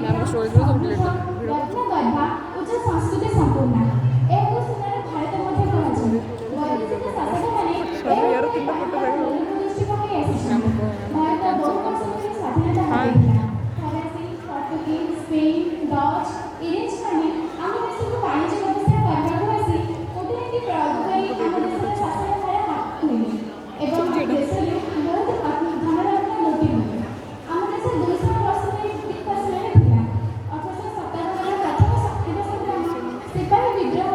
ମ୍ୟାମ୍ଙ୍କ ଷ୍ଟୋରେଜ୍ରୁ ସବୁ ଡିଲିଟ୍ କରିଦେଲି ଭିଡ଼ିଓ ରତ୍ନଗର୍ଭା ଉଚ୍ଚ ସଂସ୍କୃତି ସମ୍ପୂର୍ଣ୍ଣ ଏହାକୁ ସୁନାର ଭାରତ ମଧ୍ୟ କୁହାଯାଏ। ବୈଦେଶିକ ଶାସକମାନେ ୟାର ତିନିଟା ଫଟୋ ଦେଖ ଦୃଷ୍ଟି ପକାଇ ମ୍ୟାମ୍ ଆସିଛନ୍ତି। ଭାରତ ବହୁ ବର୍ଷ ଧରି ସ୍ୱାଧୀନତା ପାଇଥିଲା। ଫରାସୀ, ପର୍ତ୍ତୁଗୀଜ, ସ୍ପେନ୍, ଡଚ୍, ଇଂରେଜମାନେ ଆମ ଦେଶକୁ ବାଣିଜ୍ୟ ବ୍ୟବସାୟ କରିବାକୁ ଆସି କୂଟନୀତି ପ୍ରୟୋଗ କରି ଆମ ଦେଶର ଶାସନ ଭାର ହାତକୁ ଏବଂ ଦେଶରେ ବହୁତ ଧନରତ୍ନ ଲୁଟି ନେଲେ। ଆମ ଦେଶ 200 ବର୍ଷ ଧରି ବ୍ରିଟିଶ ଶାସନରେ ଥିଲା। 1857 ପ୍ରଥମ ଶକ୍ତିର ସଂଗ୍ରାମ ସିପାହୀ ବିଦ୍ରୋହ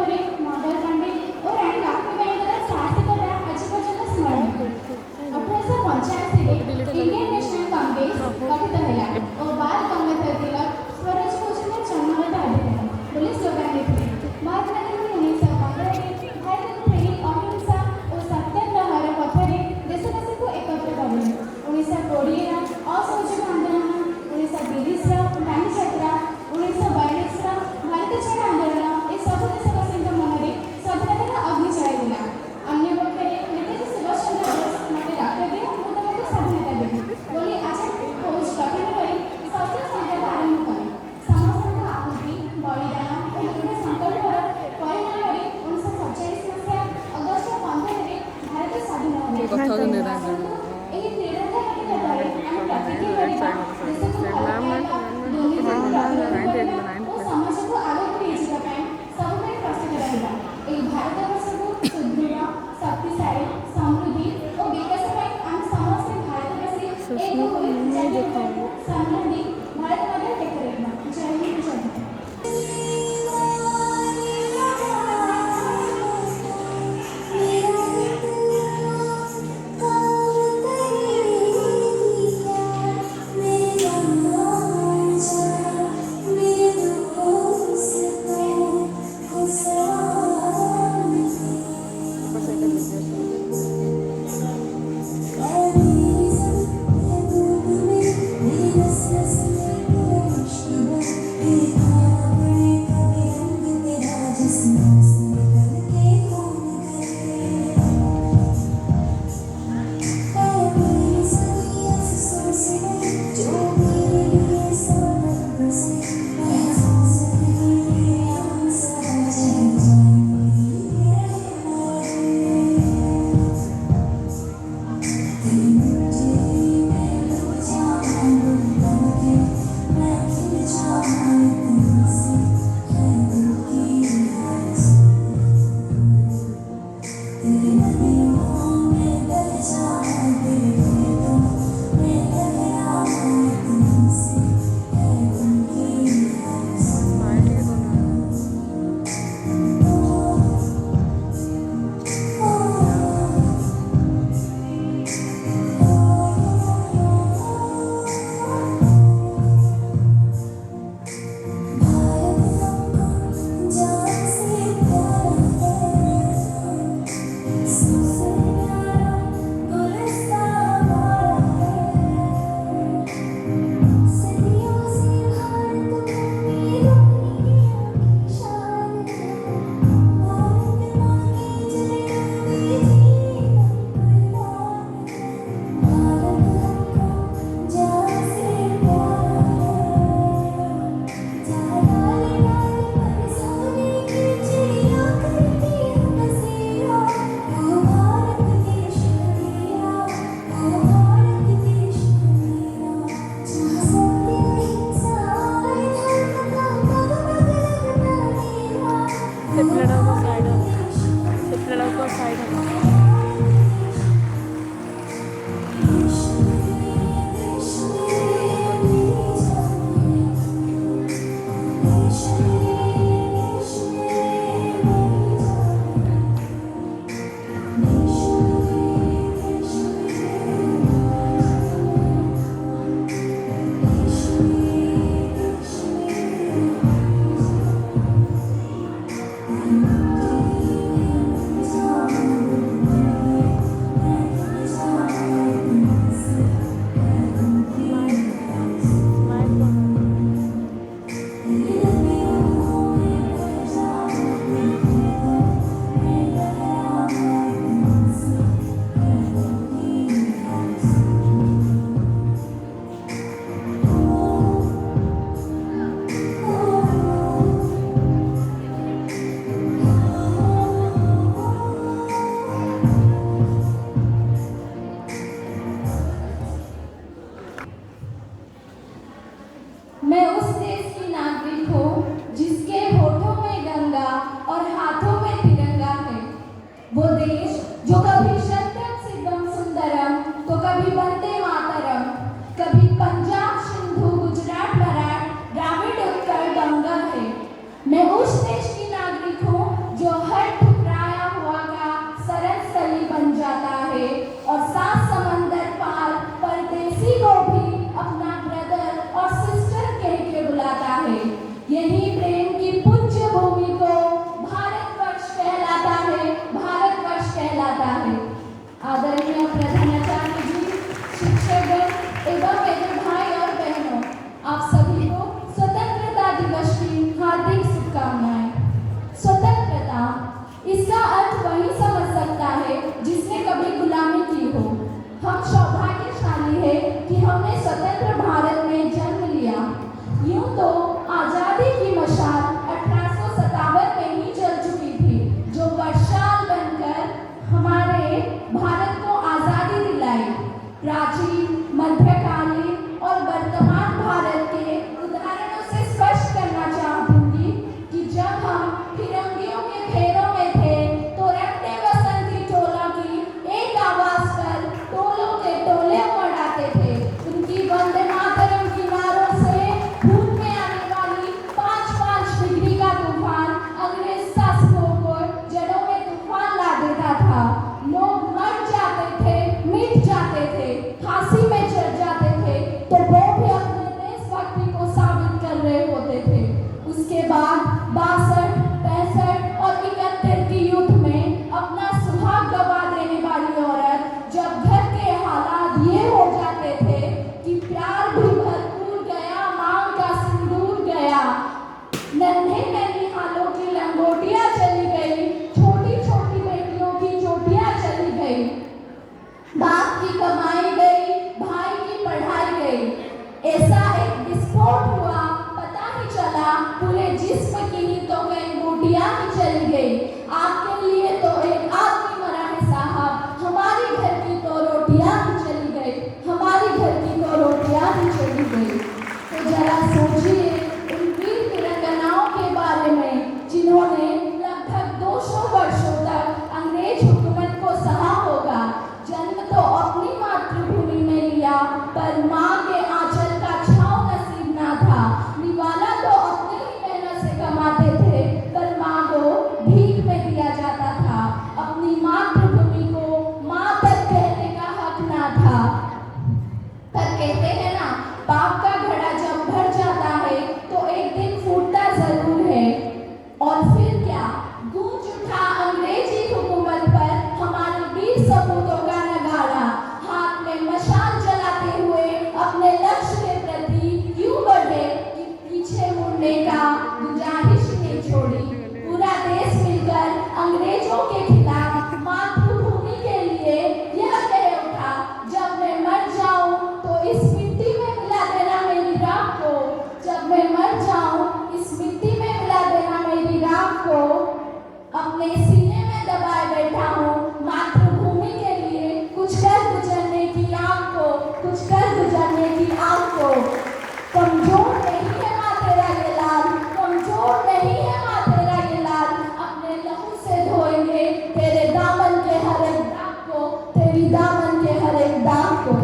यही प्रेम की पुण्य भूमि को भारतवर्ष कहलाता है, भारतवर्ष कहलाता है। आदरणीय प्रधानाचार्य जी, शिक्षकगण एवं मेरे भाई और बहनों, आप सभी को स्वतंत्रता दिवस की हार्दिक शुभकामनाएं। स्वतंत्रता, इसका अर्थ वही समझ सकता है जिसने कभी गुलामी की हो। हम सौभाग्यशाली है कि हमने स्वतंत्र भारत में जन्म लिया। यूं तो आजादी की मशाल 1857 में ही जल चुकी थी, जो वर्षाल बनकर हमारे भारत को आजादी दिलाई। प्राचीन, मध्यकालीन और वर्तमान भारत के उदाहरणों से स्पष्ट करना चाहूंगी कि जब हम फिरंगियों के फेरों में थे तो रट्टे बसंती टोला की एक आवाज पर टोलों के टोले उमड़ आते थे। उनकी वंदे मातरम की नारों से धूप में आने वाली 5-5 डिग्री का तूफान अंग्रेज शासकों को जड़ों में तूफान ला देता था। लोग मर जाते थे, मिट जाते थे, फांसी में चढ़ जाते थे, तो वो भी अपने देशभक्ति को साबित कर रहे होते थे। उसके बाद 62, 65 और 71 की युद्ध में अपना सुहाग गवा देने वाली औरत जब घर के हालात ये हो जाते थे कि प्यार भी भरपूर गया, मांग का सिंदूर गया, नन्हे ननिहालों की लंगोटियां चली गई, छोटी छोटी बेटियों की चोटियां चली गई, बाप की कमाई गई, भाई की पढ़ाई गई। ऐसा एक विस्फोट हुआ, पता ही चला पूरे जिस्म की ही तो कई बूटियां ही चली गई। आपके लिए तो एक आदमी मरा है साहब, हमारी घर की तो रोटियां ही चली गई, हमारी घर की तो रोटियां ही चली गई। तो जरा सोचिए उन वीर तिरंगनाओं के बारे में जिन्होंने लगभग 200 वर्षों तक अंग्रेज हुकूमत को सहा होगा। जन्म तो अपनी मातृभूमि में लिया, पर माँ के आंचल का छांव नसीब ना था। निवाला तो अपनी ही मेहनत से कमाते थे, पर माँ को भीख में दिया जाता था। अपनी मातृभूमि को माँ तक कहने का हक ना था। पर कहते हैं ना, पाप का घड़ा जब भर जाता है तो एक दिन फूटता जरूर है। और फिर क्या गूंज उठा अंग्रेजी हुकूमत पर हमारे वीर सपूतों का नगाड़ा। हाथ में मशाल जलाते हुए अपने लक्ष्य के प्रति यूं बढ़े कि पीछे मुड़ने का गुंजाइश नहीं छोड़ी। पूरा देश मिलकर अंग्रेजों के खिलाफ मातृभूमि के लिए यह कह उठा, जब मैं मर जाऊं तो इस मिट्टी में मिला देना मेरी राख को, जब मैं मर जाऊं इस मिट्टी में मिला देना मेरी राख को। अपने सीने में दबाए बैठा हूँ मातृभूमि के लिए कुछ कर गुजरने की आग को, कुछ कर गुजरने की आग को। कमजोर नहीं है माँ तेरा ये लाल, कमजोर नहीं है माँ तेरा ये लाल, अपने लहू से धोएंगे तेरे दामन के हर एक दाग को, तेरी दामन के हर एक दाग को।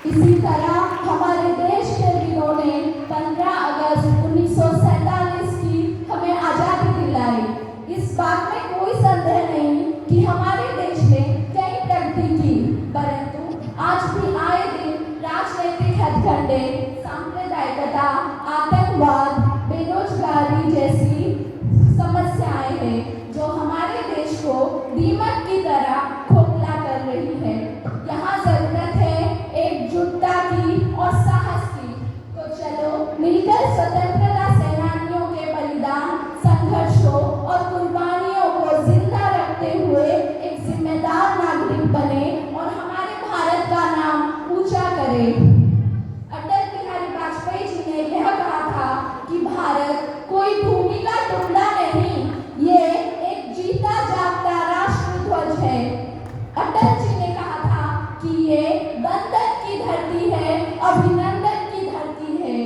इसी तरह हमारे देश के वीरों ने 15 अगस्त 1947 की हमें आज़ादी दिलाई। इस बात में कोई संदेह नहीं कि हमारे देश ने कई प्रगति की, परंतु आज भी आए दिन राजनीतिक हथकंडे, सांप्रदायिकता, आतंकवाद, बेरोजगारी जैसी समस्याएं हैं जो हमारे देश को दीमक की तरह खोखला कर रही है। यहाँ जरूरत है एकजुटता की और साहस की। तो चलो मिलकर स्वतंत्रता सेनानियों के बलिदान, संघर्षों और कुर्बानियों को जिंदा रखते हुए एक जिम्मेदार नागरिक बने और हमारे भारत का नाम ऊंचा करें। अटल बिहारी वाजपेयी जी ने यह कहा था कि भारत कोई भूमि का टुकड़ा नहीं, ये एक जीता जागता राष्ट्रध्वज है। अटल जी ने कहा था कि ये बंधन की धरती है, अभिनंदन की धरती है,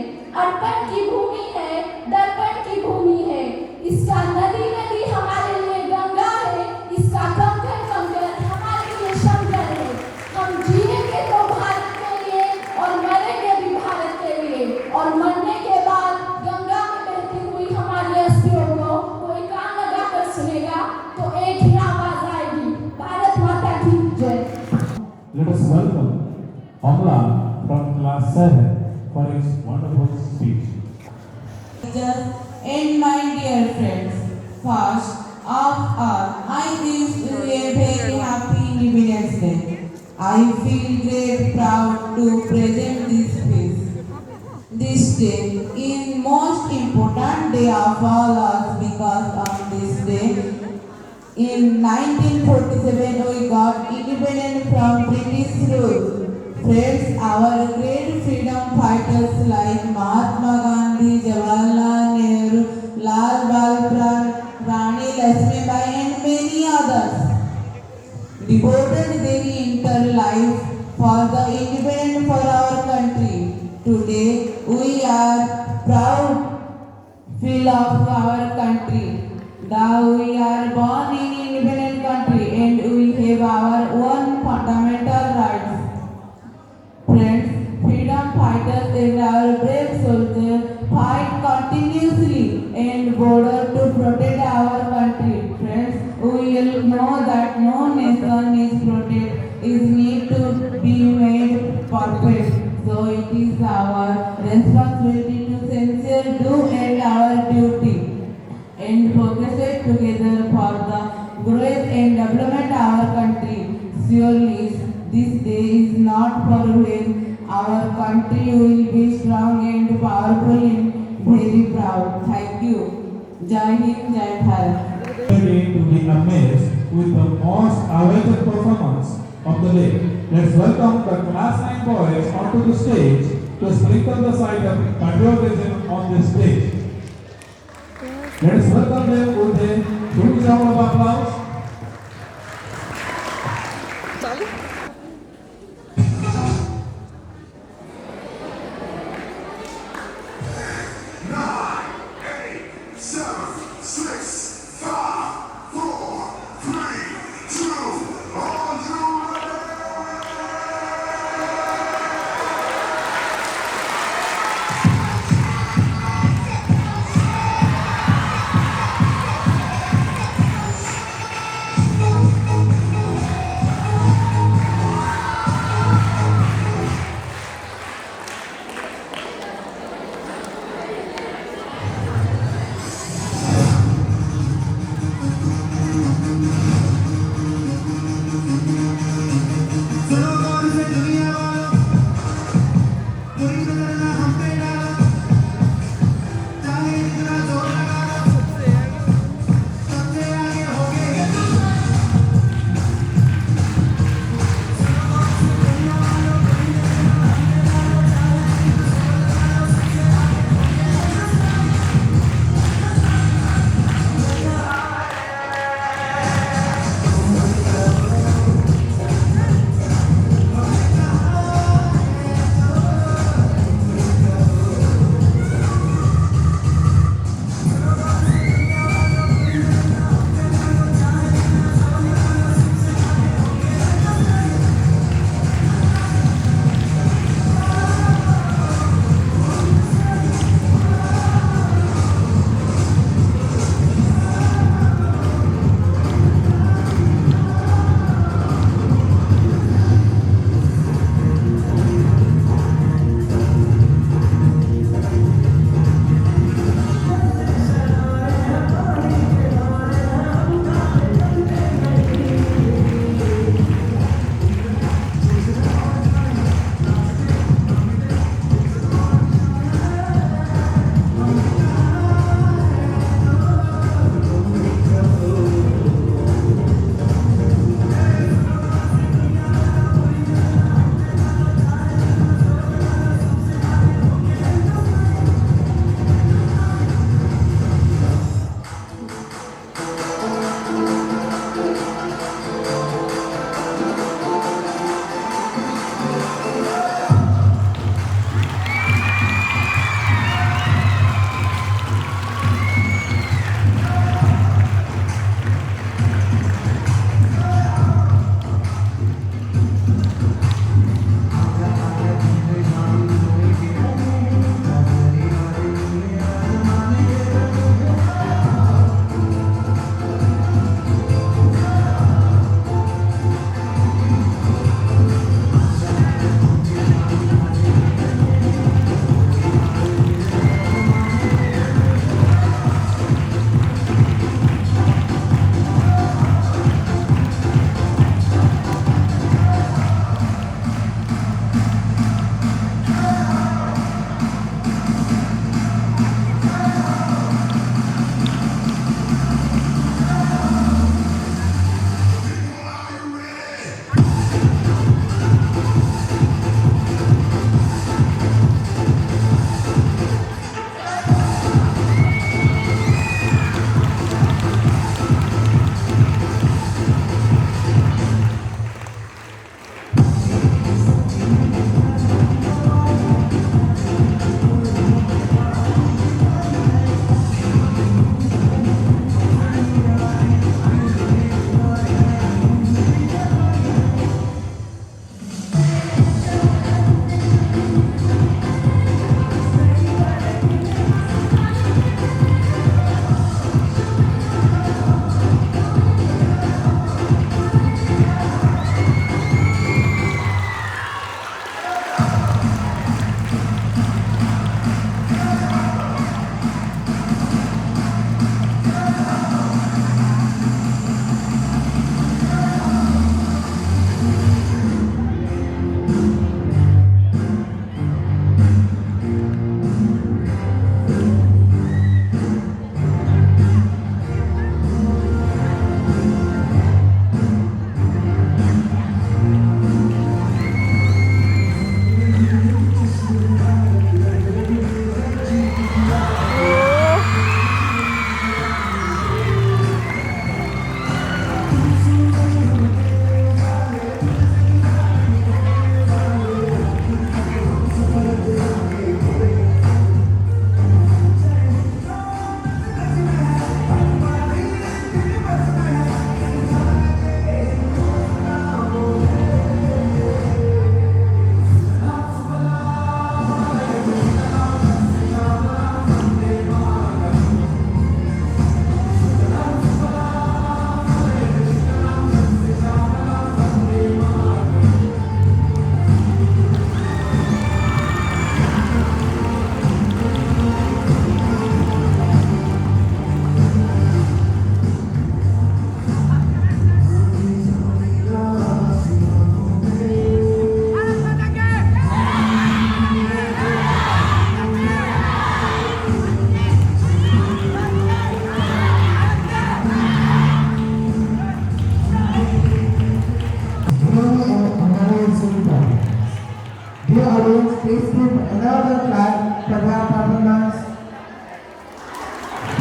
अर्पण की भूमि है, दर्पण की भूमि है। इसका नदी नदी हमारे लिए गंगा है, इसका कंकर कंकर हमारे लिए शंकर है। हम जिएंगे तो भारत के लिए और मरेंगे भी भारत के लिए, और मरने के बाद गंगा में बहती हुई हमारी अस्थियों को कोई कान लगा कर सुनेगा तो एक ही आवाज आएगी, भारत माता की जय। Let us welcome Amla from class 7 for his wonderful speech. teachers, and my dear friends. First of all, I wish you a very happy Independence Day. I feel great proud to present this feast. This day is most important day of all us because on this day in 1947 we got independence from British rule. Friends, our great freedom fighters like Mahatma Gandhi, Jawaharlal Nehru, Lal Balpran, Rani Lakshmibai and many others devoted their entire life for the independence for our country. Today we are proud feel of our country. Now we are born in independent country and we have our own fundamental rights. Friends, freedom fighters and our brave soldiers fight continuously and border to protect our country. Friends, we will know that no nation is protected is need to be made perfect. So it is our responsibility to sincere do and our duty and progress together for the growth and development of our country. Surely this day is not for when our country will be strong and powerful and very proud. Thank you. Jai Hind, Jai Bharat. Ready to be amazed with the most awaited performance of the day. Let's welcome the class 9 boys onto the stage to sprinkle the side of patriotism on this stage. Let us welcome them with a huge round of applause. चालू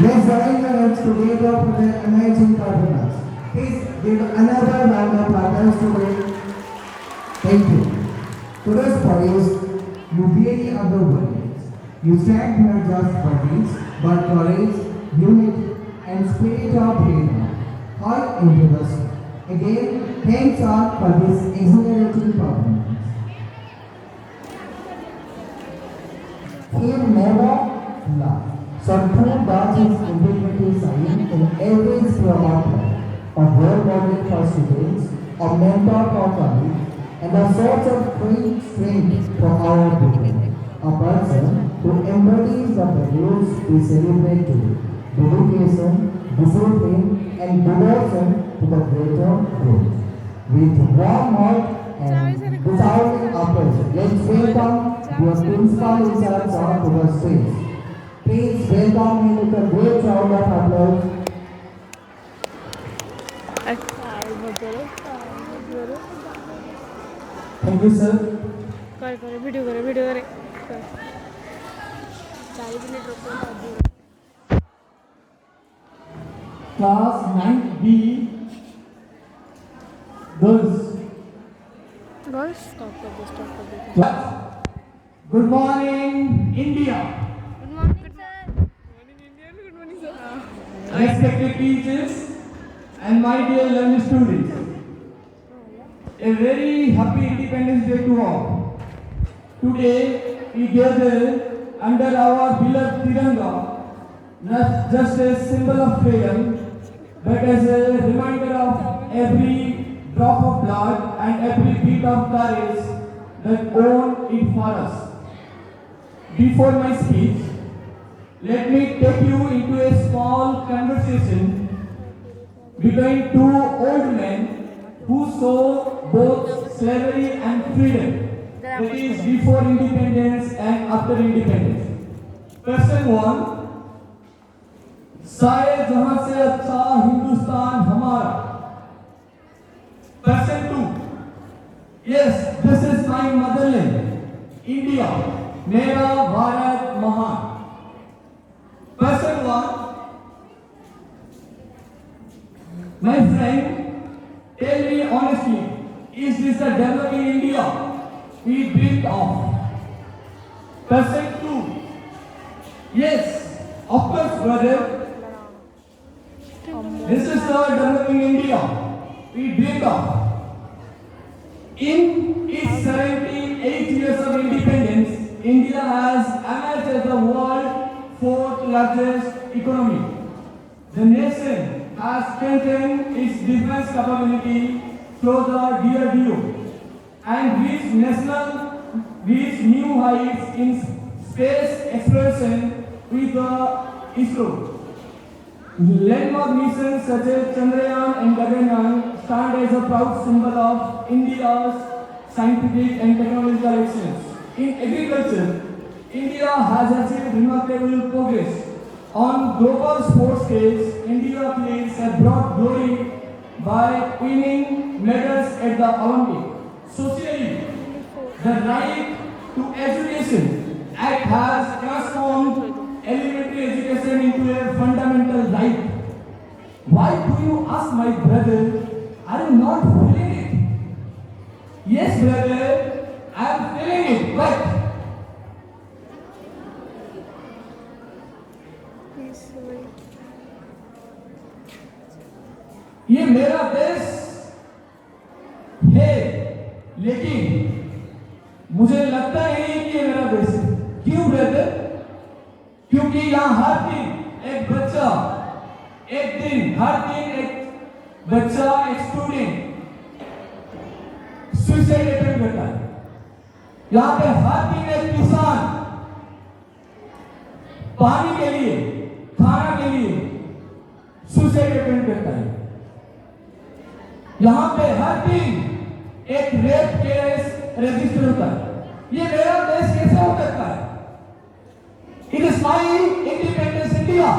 Let's join your hands to give up for their amazing performance. Please give another round of applause to them. Thank you. Today's parties, you really are the words. You stand not just for peace, but courage, unity, and spirit of freedom. All into the soul. Again, thanks all for this exhilarating performance. Fear never love. Some true Dutch integrity sign in every promoter, a role model for students, a mentor for colleagues, and a source of great strength for our people. A person who embodies the values we celebrate today: dedication, discipline, and devotion to the greater good. With warm heart and without applause, let's welcome your principal in charge to the stage. Please welcome him with a great round of applause. Thank you, sir. करे video करे 40 minute रुको Class 9B, girls. Bus stop कर दे Class. Good morning, India. Good morning sir morning Indian good morning sir Respected teachers and my dear learning students. A very happy Independence Day to all. Today we gather under our beloved Tiranga, not just a symbol of freedom, but as a reminder of every drop of blood and every beat of courage that own it for us. Before my speech, let me take you into a small conversation between two old men who saw both slavery and freedom, that is before independence and after independence. Person 1, शायद जहां से अच्छा हिंदुस्तान हमारा. Person 2, yes, this is my motherland, India, मेरा भारत महान. Person 1, my friend, tell me honestly, is this a developing India we dreamed of? Person 2, yes, of course, brother. This is the developing India we dreamed of. In its 78 years of independence, India has emerged as the world's fourth largest economy. The nation has strengthened its defense capability through the DRDO and reached new heights in space exploration with the ISRO. Landmark missions such as Chandrayaan and Gaganyaan stand as a proud symbol of India's scientific and technological excellence. In agriculture, India has achieved remarkable progress. On global sports stage, India athletes have brought glory by winning medals at the Olympics. Socially, the Right to Education Act has transformed elementary education into a fundamental right. Why do you ask, my brother? Are you not feeling it? Yes, brother, I am feeling it, but ये मेरा देश है, लेकिन मुझे लगता नहीं कि ये मेरा देश है. क्यों ब्रदर? क्योंकि यहाँ हर दिन एक बच्चा, एक स्टूडेंट सुसाइड अटेम्प्ट करता है. यहाँ पे हर दिन एक किसान पानी के लिए, खाना के लिए सुसाइड अटेम्प्ट करता है. यहाँ पे हर दिन एक रेप केस रजिस्टर होता है. ये मेरा देश कैसे हो सकता है? It is my independence India.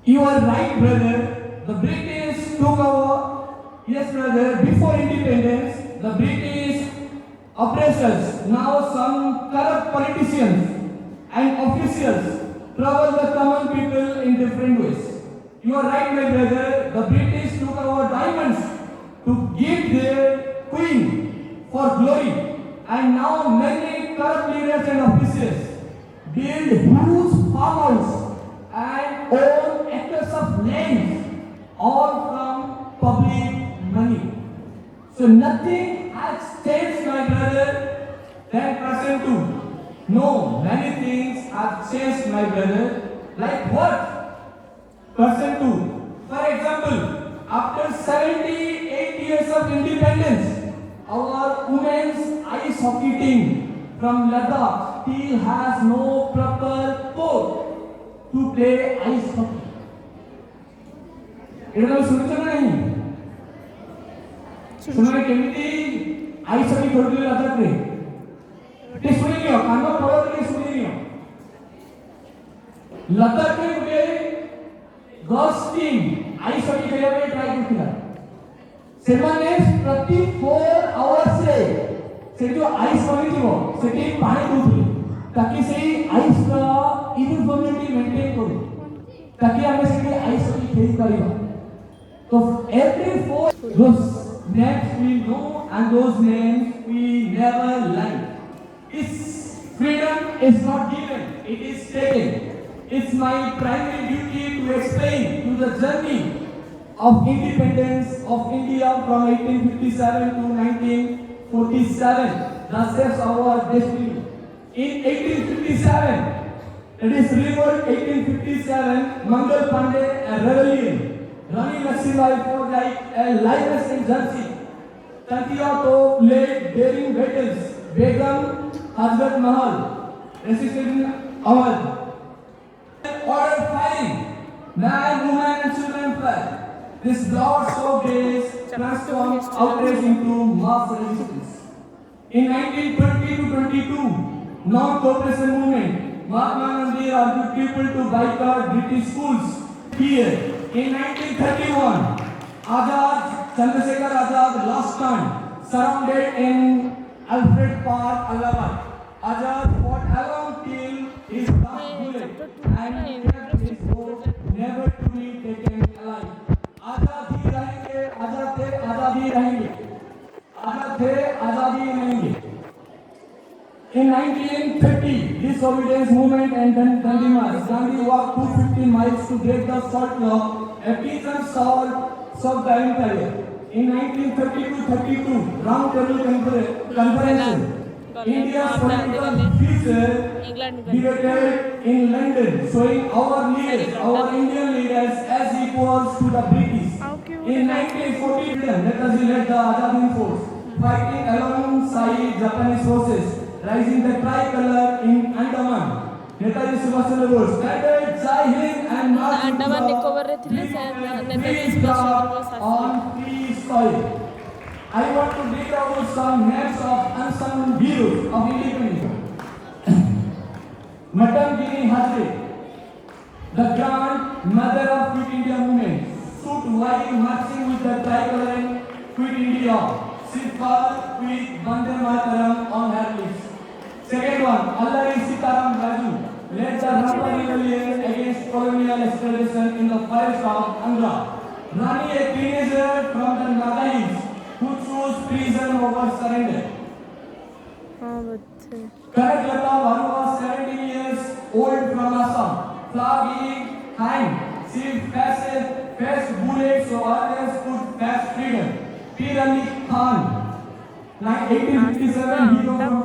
You are right, brother. The British took over. Yes, brother. Before independence, the British oppressors, now some corrupt politicians and officials trouble the common people in different ways. You are right, my brother. The British took our diamonds to give their queen for glory, and now many corrupt leaders and officials build huge farmhouses and own acres of land, all from public money. So nothing has changed, my brother, than present too. No, many things have changed, my brother. Like what? Person 2. For example, after 78 years of independence, our women's ice hockey team from Ladakh still has no proper court to play ice hockey. ଏଇଟା ଶୁଣିଛ ନା ନାହିଁ? ସେମାନେ କେମିତି ice hockey ଖେଳୁଥିଲେ ଲଦାଖରେ? ଟିକେ ଶୁଣିନିଅ, କାନ ଫଳ ଟିକେ ଶୁଣିନିଅ। ଲଦାଖରେ ଗୋଟେ गर्ल्स टीम आइस हॉकी खेलने में ट्राई करथिला। ସେମାନେ ପ୍ରତି 4 आवर्स रे से जो आइस बनिथिबो सेठी पानी दउथिले ताकि सेही आइस का यूनिफॉर्मिटी मेंटेन करू ताकि हमें सेठी आइस हॉकी खेल परिबा। तो every 4 those names we know and those names we never learn. Its freedom is not given, it is taken. It's my primary duty to explain to the journey of independence of India from 1857 to 1947, the steps of our destiny. In 1857, it is revolt 1857, Mangal Pandey, a rebellion, Rani Lakshmibai fought like a lioness in Jhansi. Tantiya Top led daring battles, Begum, Hazrat Mahal, resisted Awadh. Order fighting, man, woman and children fell. This broad show days transformed outrage into mass resistance. In 1920 to 22, non-cooperation movement, Mahatma Gandhi urged people to boycott British schools. Here, in 1931, Azad, Chandrasekhar Azad last stand, surrounded in Alfred Park, Allahabad. Azad fought along till his last bullet and kept his hope never to be taken alive. आजाद ही रहेंगे, आजाद थे, आजाद ही रहेंगे, आजाद थे, आजाद ही रहेंगे. In 1930, disobedience movement and Dandi March, Gandhi walked 250 miles to break the salt law. A peasant solved the empire. In 1932-32, Round Table Conference. India's political future debated in London, showing our leaders, our Indian leaders as equals to the British. In 1940, Netaji led the Azad Hind Force, fighting alongside Japanese forces, raising the tricolor in Andaman. Netaji Subhash Chandra Bose scattered Jai Hind and marched into the free ground on free soil. I want to read out some names of unsung heroes of independence. Matangini Hazare, the grandmother of Quit India movement, stood while marching with the tricolor and Quit India. She fought with Vande Mataram on her lips. Second one, Allari Sitaram Raju led the Rapa rebellion against colonial exploitation in the forest of Andhra. Rani, a teenager from the Naga Hills, who chose prison over surrender. Kanak Lata Bhanu was 17 years old from Assam. Flag hanged. She faced bullets so others could face freedom. Pir Ali Khan, like 1857, hero from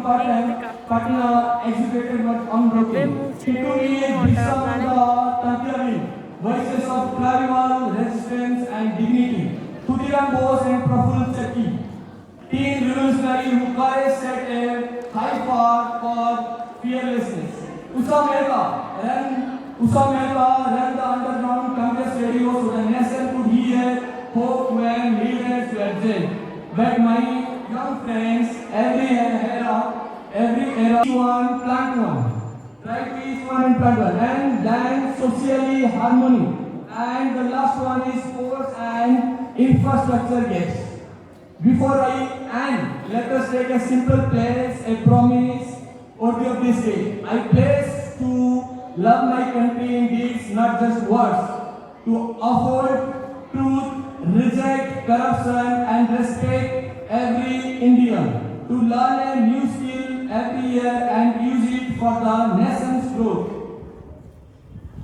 Patna, executed but unbroken. Pituri Bishamanda Tantiavi, voices of tribal resistance and dignity. Khudiram Bose and Praful Chakki, teen revolutionary who courage set a high bar for fearlessness. Usha Mehta ran the underground Congress radio so the nation could hear hope when leaders were jailed. But my young friends, every era, one plant one. Try to each one and plant one. And then socially harmony. And the last one is sports and infrastructure gets. Before I end, let us take a simple pledge, a promise, or of this day. I pledge to love my country in deeds, not just words, to uphold truth, reject corruption, and respect every Indian, to learn a new skill every year and use it for the nation's growth,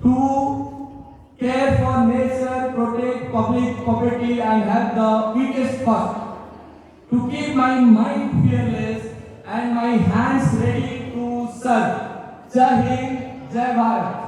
to care for nature, protect public property, and help the weakest first, to keep my mind fearless and my hands ready to serve. Jai Hind, Jai Bharat.